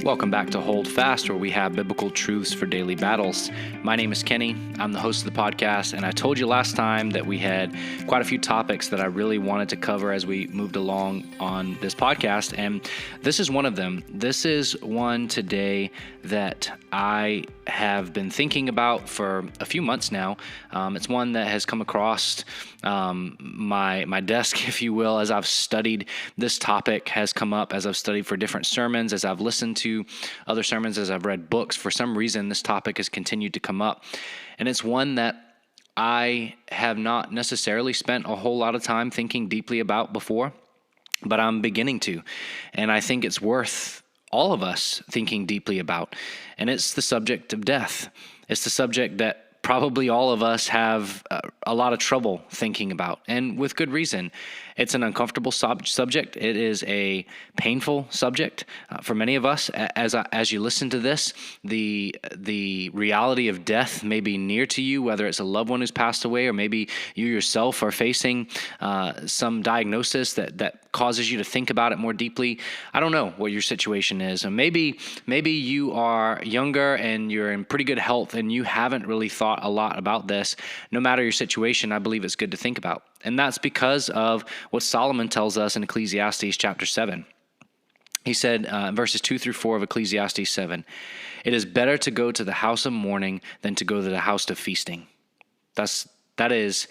Welcome back to Hold Fast, where we have biblical truths for daily battles. My name is Kenny. I'm the host of the podcast, and I told you last time that we had quite a few topics that I really wanted to cover as we moved along on this podcast, and this is one of them. This is one today that I have been thinking about for a few months now. It's one that has come across my desk, if you will, as I've studied this topic, has come up as I've studied for different sermons, as I've listened to other sermons, as I've read books. For some reason, this topic has continued to come up, and it's one that I have not necessarily spent a whole lot of time thinking deeply about before, but I'm beginning to, and I think it's worth all of us thinking deeply about, and it's the subject of death. It's the subject that probably all of us have a lot of trouble thinking about, and with good reason. It's an uncomfortable subject. It is a painful subject for many of us. As you listen to this, the reality of death may be near to you, whether it's a loved one who's passed away, or maybe you yourself are facing some diagnosis that causes you to think about it more deeply. I don't know what your situation is. And maybe you are younger and you're in pretty good health and you haven't really thought a lot about this. No matter your situation, I believe it's good to think about. And that's because of what Solomon tells us in Ecclesiastes chapter 7. He said in verses 2 through 4 of Ecclesiastes 7, "It is better to go to the house of mourning than to go to the house of feasting." That is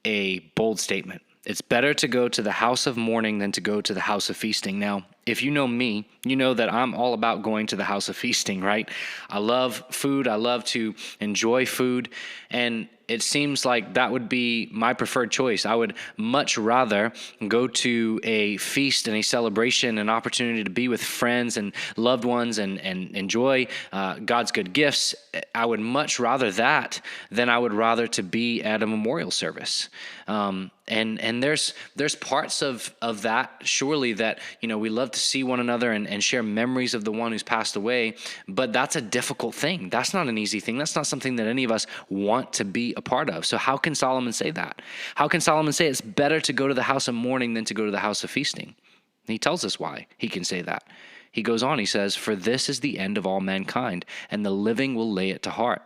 a bold statement. It's better to go to the house of mourning than to go to the house of feasting. Now, if you know me, you know that I'm all about going to the house of feasting, right? I love food. I love to enjoy food. And it seems like that would be my preferred choice. I would much rather go to a feast and a celebration, an opportunity to be with friends and loved ones and enjoy God's good gifts. I would much rather that than I would rather to be at a memorial service. And there's parts of that, surely, that, we love to see one another and share memories of the one who's passed away, but that's a difficult thing. That's not an easy thing. That's not something that any of us want to be a part of. So how can Solomon say that? How can Solomon say it's better to go to the house of mourning than to go to the house of feasting? And he tells us why he can say that. He goes on, he says, "For this is the end of all mankind, and the living will lay it to heart."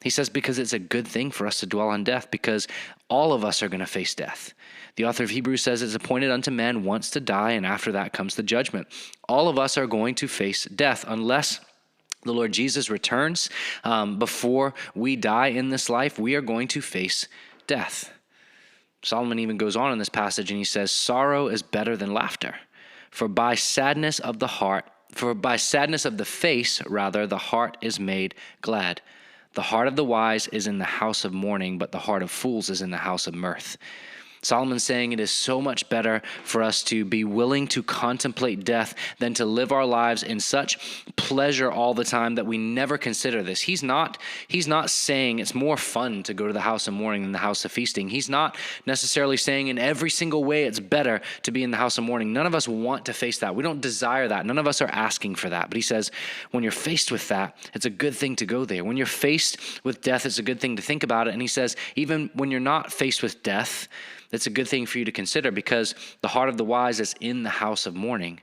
He says because it's a good thing for us to dwell on death, because all of us are going to face death. The author of Hebrews says it's appointed unto man once to die, and after that comes the judgment. All of us are going to face death unless the Lord Jesus returns before we die in this life. We are going to face death. Solomon even goes on in this passage and he says, "Sorrow is better than laughter, for by sadness of the face, the heart is made glad. The heart of the wise is in the house of mourning, but the heart of fools is in the house of mirth." Solomon's saying it is so much better for us to be willing to contemplate death than to live our lives in such pleasure all the time that we never consider this. He's not saying it's more fun to go to the house of mourning than the house of feasting. He's not necessarily saying in every single way it's better to be in the house of mourning. None of us want to face that. We don't desire that. None of us are asking for that. But he says when you're faced with that, it's a good thing to go there. When you're faced with death, it's a good thing to think about it. And he says even when you're not faced with death, it's a good thing for you to consider, because the heart of the wise is in the house of mourning.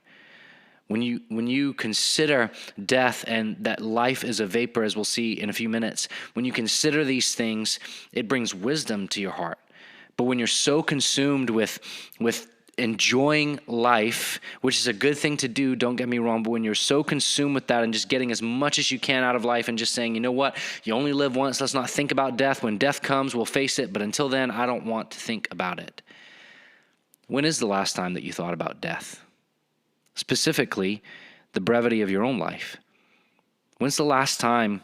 When you consider death and that life is a vapor, as we'll see in a few minutes, when you consider these things, it brings wisdom to your heart. But when you're so consumed with enjoying life, which is a good thing to do, don't get me wrong, but when you're so consumed with that and just getting as much as you can out of life and just saying, you know what, you only live once, let's not think about death. When death comes, we'll face it, but until then, I don't want to think about it. When is the last time that you thought about death? Specifically, the brevity of your own life. When's the last time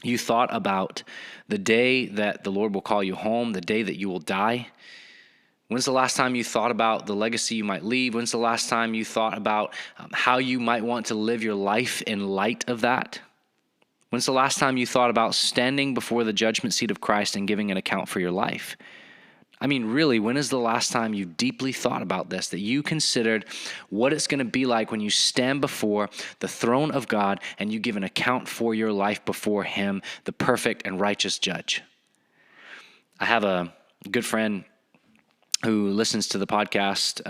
you thought about the day that the Lord will call you home, the day that you will die? When's the last time you thought about the legacy you might leave? When's the last time you thought about how you might want to live your life in light of that? When's the last time you thought about standing before the judgment seat of Christ and giving an account for your life? I mean, really, when is the last time you deeply thought about this, that you considered what it's going to be like when you stand before the throne of God and you give an account for your life before Him, the perfect and righteous judge? I have a good friend who listens to the podcast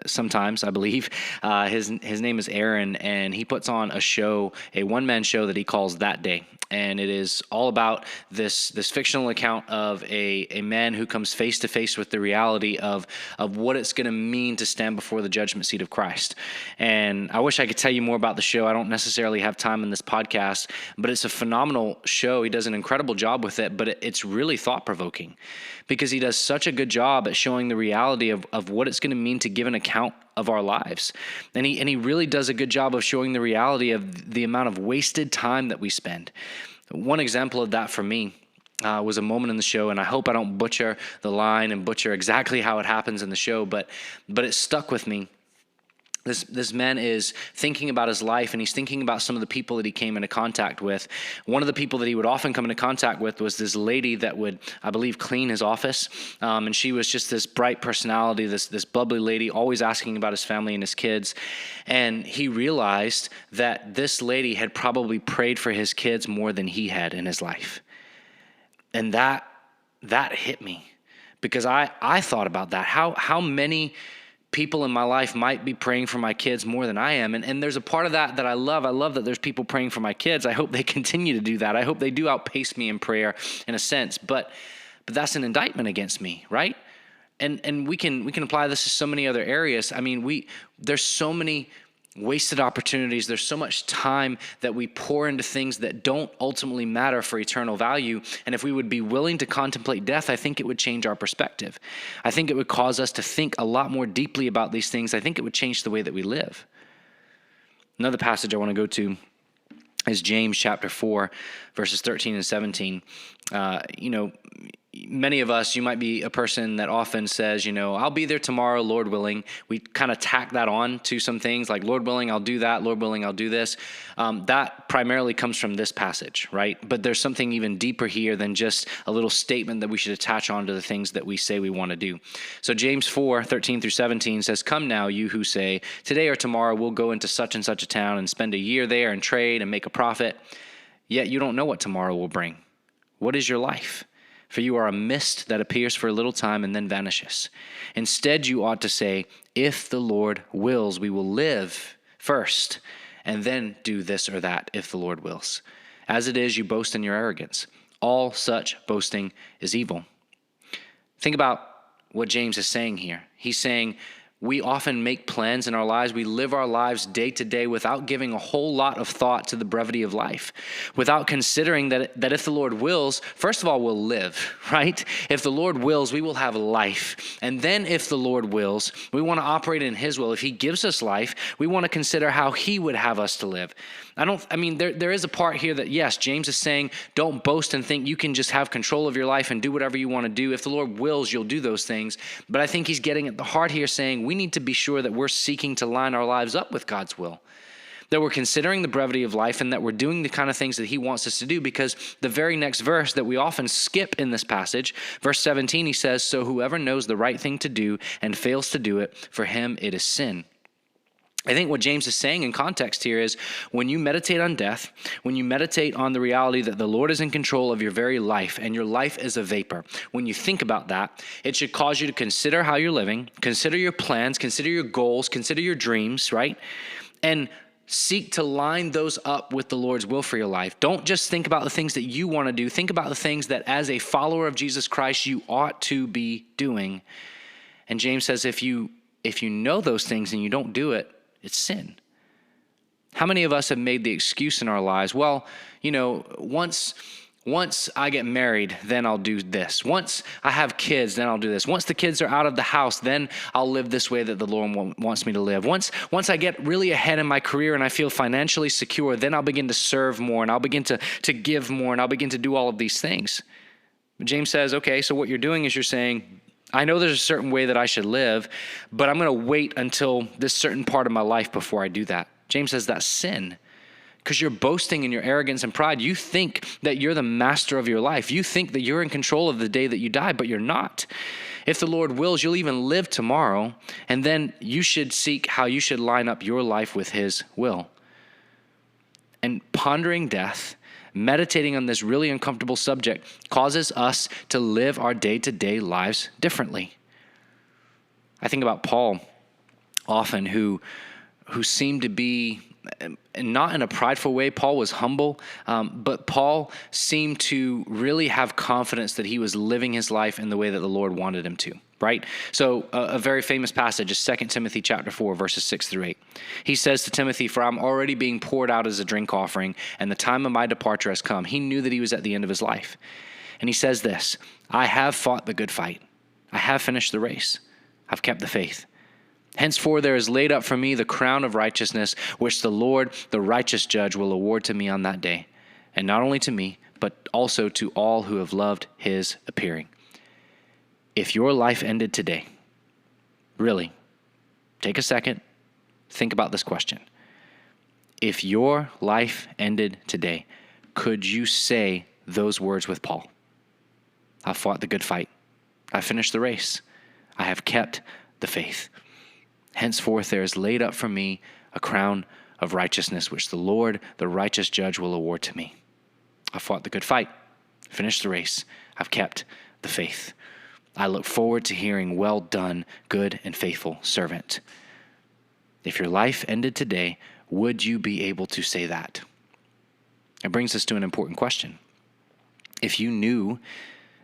sometimes, I believe. His name is Aaron, and he puts on a show, a one-man show that he calls That Day. And it is all about this fictional account of a man who comes face to face with the reality of what it's going to mean to stand before the judgment seat of Christ. And I wish I could tell you more about the show. I don't necessarily have time in this podcast, but it's a phenomenal show. He does an incredible job with it, but it's really thought-provoking because he does such a good job at showing the reality of what it's going to mean to give an account of our lives. And he really does a good job of showing the reality of the amount of wasted time that we spend. One example of that for me was a moment in the show, and I hope I don't butcher the line and butcher exactly how it happens in the show, but it stuck with me. This man is thinking about his life, and he's thinking about some of the people that he came into contact with. One of the people that he would often come into contact with was this lady that would, I believe, clean his office. And she was just this bright personality, this bubbly lady, always asking about his family and his kids. And he realized that this lady had probably prayed for his kids more than he had in his life. And that hit me because I thought about that. How many people in my life might be praying for my kids more than I am. And there's a part of that I love. I love that there's people praying for my kids. I hope they continue to do that. I hope they do outpace me in prayer in a sense. But that's an indictment against me, right? And we can apply this to so many other areas. I mean, there's so many wasted opportunities. There's so much time that we pour into things that don't ultimately matter for eternal value. And if we would be willing to contemplate death, I think it would change our perspective. I think it would cause us to think a lot more deeply about these things. I think it would change the way that we live. Another passage I want to go to is James chapter 4, verses 13 and 17. Many of us, you might be a person that often says, I'll be there tomorrow, Lord willing. We kind of tack that on to some things like, Lord willing, I'll do that. Lord willing, I'll do this. That primarily comes from this passage, right? But there's something even deeper here than just a little statement that we should attach on to the things that we say we want to do. So James 4, 13 through 17 says, "Come now, you who say, today or tomorrow we'll go into such and such a town and spend a year there and trade and make a profit. Yet you don't know what tomorrow will bring. What is your life? For you are a mist that appears for a little time and then vanishes. Instead, you ought to say, if the Lord wills, we will live first, and then do this or that if the Lord wills. As it is, you boast in your arrogance. All such boasting is evil." Think about what James is saying here. He's saying, we often make plans in our lives. We live our lives day to day without giving a whole lot of thought to the brevity of life, without considering that if the Lord wills, first of all, we'll live, right? If the Lord wills, we will have life. And then if the Lord wills, we want to operate in his will. If he gives us life, we want to consider how he would have us to live. There is a part here that, yes, James is saying, don't boast and think you can just have control of your life and do whatever you want to do. If the Lord wills, you'll do those things. But I think he's getting at the heart here saying we need to be sure that we're seeking to line our lives up with God's will, that we're considering the brevity of life and that we're doing the kind of things that he wants us to do, because the very next verse that we often skip in this passage, verse 17, he says, "So whoever knows the right thing to do and fails to do it, for him it is sin." I think what James is saying in context here is when you meditate on death, when you meditate on the reality that the Lord is in control of your very life and your life is a vapor, when you think about that, it should cause you to consider how you're living, consider your plans, consider your goals, consider your dreams, right? And seek to line those up with the Lord's will for your life. Don't just think about the things that you want to do. Think about the things that as a follower of Jesus Christ, you ought to be doing. And James says if you know those things and you don't do it, it's sin. How many of us have made the excuse in our lives, well, once I get married, then I'll do this. Once I have kids, then I'll do this. Once the kids are out of the house, then I'll live this way that the Lord wants me to live. Once I get really ahead in my career and I feel financially secure, then I'll begin to serve more and I'll begin to give more and I'll begin to do all of these things. But James says, okay, so what you're doing is you're saying, I know there's a certain way that I should live, but I'm going to wait until this certain part of my life before I do that. James says that's sin because you're boasting in your arrogance and pride. You think that you're the master of your life. You think that you're in control of the day that you die, but you're not. If the Lord wills, you'll even live tomorrow, and then you should seek how you should line up your life with his will. And pondering death, meditating on this really uncomfortable subject causes us to live our day-to-day lives differently. I think about Paul often, who seemed to be, not in a prideful way. Paul was humble, but Paul seemed to really have confidence that he was living his life in the way that the Lord wanted him to, right? So a very famous passage is 2 Timothy chapter 4, verses 6 through 8. He says to Timothy, "For I'm already being poured out as a drink offering, and the time of my departure has come." He knew that he was at the end of his life. And he says this, "I have fought the good fight. I have finished the race. I've kept the faith. Henceforth there is laid up for me the crown of righteousness, which the Lord, the righteous judge, will award to me on that day. And not only to me, but also to all who have loved his appearing." If your life ended today, really, take a second, think about this question. If your life ended today, could you say those words with Paul? "I fought the good fight. I finished the race. I have kept the faith. Henceforth there is laid up for me a crown of righteousness, which the Lord, the righteous judge, will award to me. I fought the good fight, finished the race. I've kept the faith. I look forward to hearing, 'Well done, good and faithful servant.'" If your life ended today, would you be able to say that? It brings us to an important question. If you knew,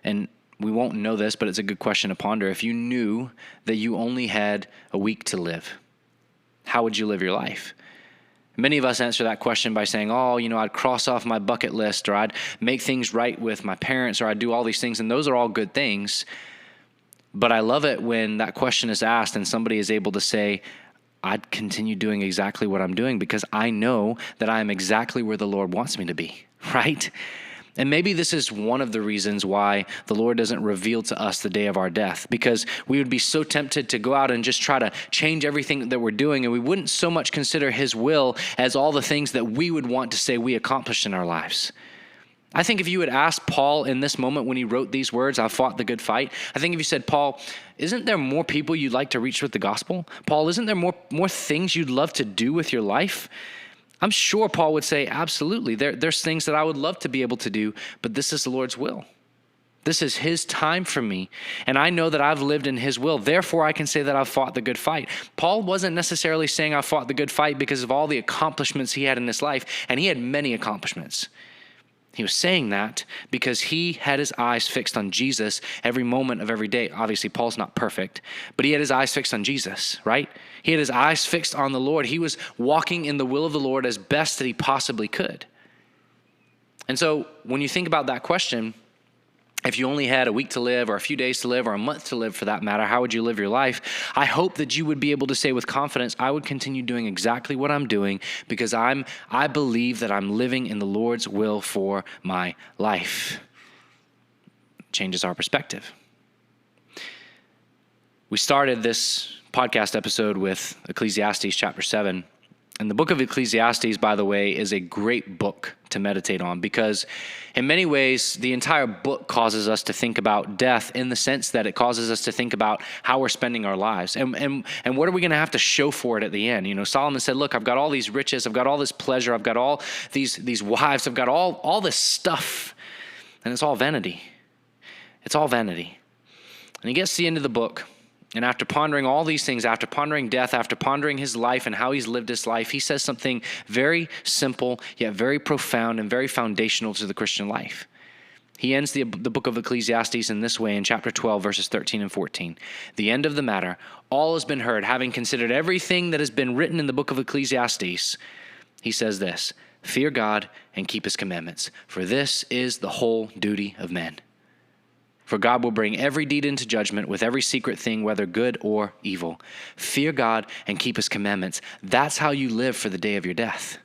and we won't know this, but it's a good question to ponder. If you knew that you only had a week to live, how would you live your life? Many of us answer that question by saying, I'd cross off my bucket list, or I'd make things right with my parents, or I'd do all these things. And those are all good things. But I love it when that question is asked and somebody is able to say, "I'd continue doing exactly what I'm doing because I know that I am exactly where the Lord wants me to be," right? And maybe this is one of the reasons why the Lord doesn't reveal to us the day of our death, because we would be so tempted to go out and just try to change everything that we're doing, and we wouldn't so much consider his will as all the things that we would want to say we accomplished in our lives. I think if you had asked Paul in this moment when he wrote these words, "I fought the good fight," I think if you said, "Paul, isn't there more people you'd like to reach with the gospel? Paul, isn't there more things you'd love to do with your life?" I'm sure Paul would say, "Absolutely. There's things that I would love to be able to do, but this is the Lord's will. This is his time for me, and I know that I've lived in his will. Therefore, I can say that I've fought the good fight." Paul wasn't necessarily saying I fought the good fight because of all the accomplishments he had in his life, and he had many accomplishments. He was saying that because he had his eyes fixed on Jesus every moment of every day. Obviously, Paul's not perfect, but he had his eyes fixed on Jesus, right? He had his eyes fixed on the Lord. He was walking in the will of the Lord as best that he possibly could. And so when you think about that question, if you only had a week to live, or a few days to live, or a month to live for that matter, how would you live your life? I hope that you would be able to say with confidence, "I would continue doing exactly what I'm doing because I believe that I'm living in the Lord's will for my life." It changes our perspective. We started this podcast episode with Ecclesiastes chapter 7. And the book of Ecclesiastes, by the way, is a great book to meditate on because in many ways, the entire book causes us to think about death in the sense that it causes us to think about how we're spending our lives and what are we going to have to show for it at the end. Solomon said, "Look, I've got all these riches, I've got all this pleasure, I've got all these wives, I've got all this stuff, and it's all vanity. It's all vanity." And he gets to the end of the book, and after pondering all these things, after pondering death, after pondering his life and how he's lived his life, he says something very simple, yet very profound and very foundational to the Christian life. He ends the book of Ecclesiastes in this way in chapter 12, verses 13 and 14. "The end of the matter, all has been heard. Having considered everything that has been written in the book of Ecclesiastes," he says this, "Fear God and keep his commandments, for this is the whole duty of men. For God will bring every deed into judgment with every secret thing, whether good or evil. Fear God and keep his commandments." That's how you live for the day of your death.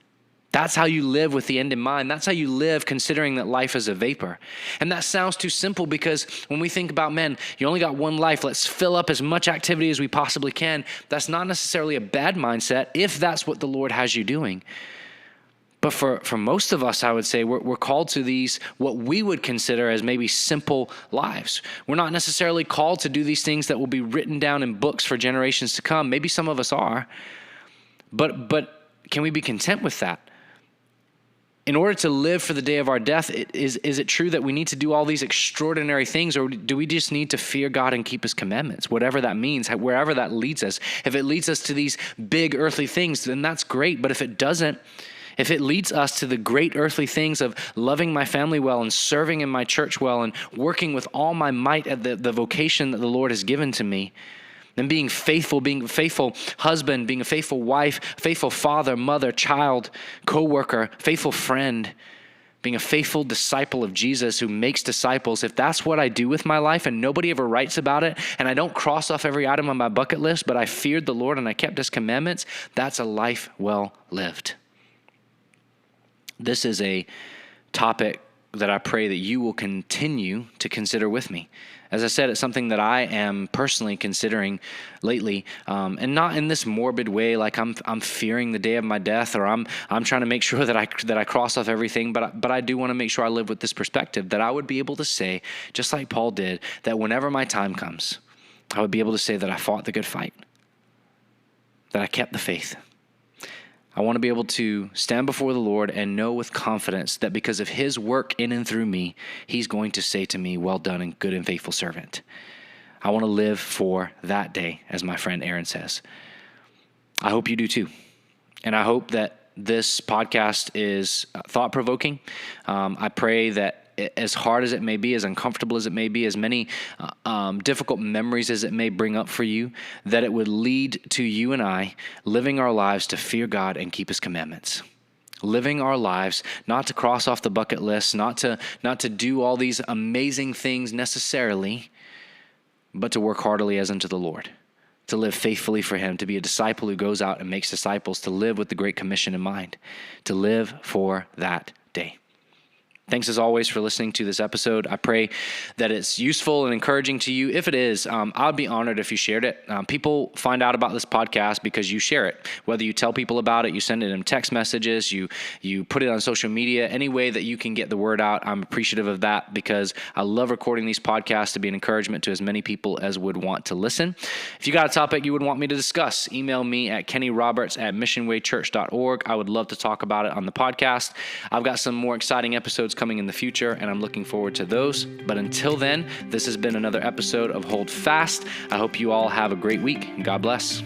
That's how you live with the end in mind. That's how you live considering that life is a vapor. And that sounds too simple because when we think about, man, you only got one life, let's fill up as much activity as we possibly can. That's not necessarily a bad mindset if that's what the Lord has you doing. But for most of us, I would say we're called to these, what we would consider as maybe simple lives. We're not necessarily called to do these things that will be written down in books for generations to come. Maybe some of us are. But can we be content with that? in order to live for the day of our death, is it true that we need to do all these extraordinary things, or do we just need to fear God and keep his commandments, whatever that means, wherever that leads us? If it leads us to these big earthly things, then that's great. But if it doesn't, if it leads us to the great earthly things of loving my family well and serving in my church well and working with all my might at the vocation that the Lord has given to me, and being a faithful husband, being a faithful wife, faithful father, mother, child, co-worker, faithful friend, being a faithful disciple of Jesus who makes disciples, if that's what I do with my life and nobody ever writes about it, and I don't cross off every item on my bucket list, but I feared the Lord and I kept his commandments, that's a life well lived. This is a topic that I pray that you will continue to consider with me. As I said, it's something that I am personally considering lately, and not in this morbid way, like I'm fearing the day of my death, or I'm trying to make sure that I cross off everything. But I do want to make sure I live with this perspective, that I would be able to say, just like Paul did, that whenever my time comes, I would be able to say that I fought the good fight, that I kept the faith. I want to be able to stand before the Lord and know with confidence that because of his work in and through me, he's going to say to me, well done and good and faithful servant. I want to live for that day, as my friend Aaron says. I hope you do too. And I hope that this podcast is thought-provoking. I pray that as hard as it may be, as uncomfortable as it may be, as many difficult memories as it may bring up for you, that it would lead to you and I living our lives to fear God and keep his commandments. Living our lives, not to cross off the bucket list, not to do all these amazing things necessarily, but to work heartily as unto the Lord, to live faithfully for him, to be a disciple who goes out and makes disciples, to live with the Great Commission in mind, to live for that day. Thanks as always for listening to this episode. I pray that it's useful and encouraging to you. If it is, I'd be honored if you shared it. People find out about this podcast because you share it. Whether you tell people about it, you send it in text messages, you put it on social media, any way that you can get the word out, I'm appreciative of that because I love recording these podcasts to be an encouragement to as many people as would want to listen. If you got a topic you would want me to discuss, email me at kennyroberts@missionwaychurch.org. I would love to talk about it on the podcast. I've got some more exciting episodes coming in the future, and I'm looking forward to those. But until then, this has been another episode of Hold Fast. I hope you all have a great week, and God bless.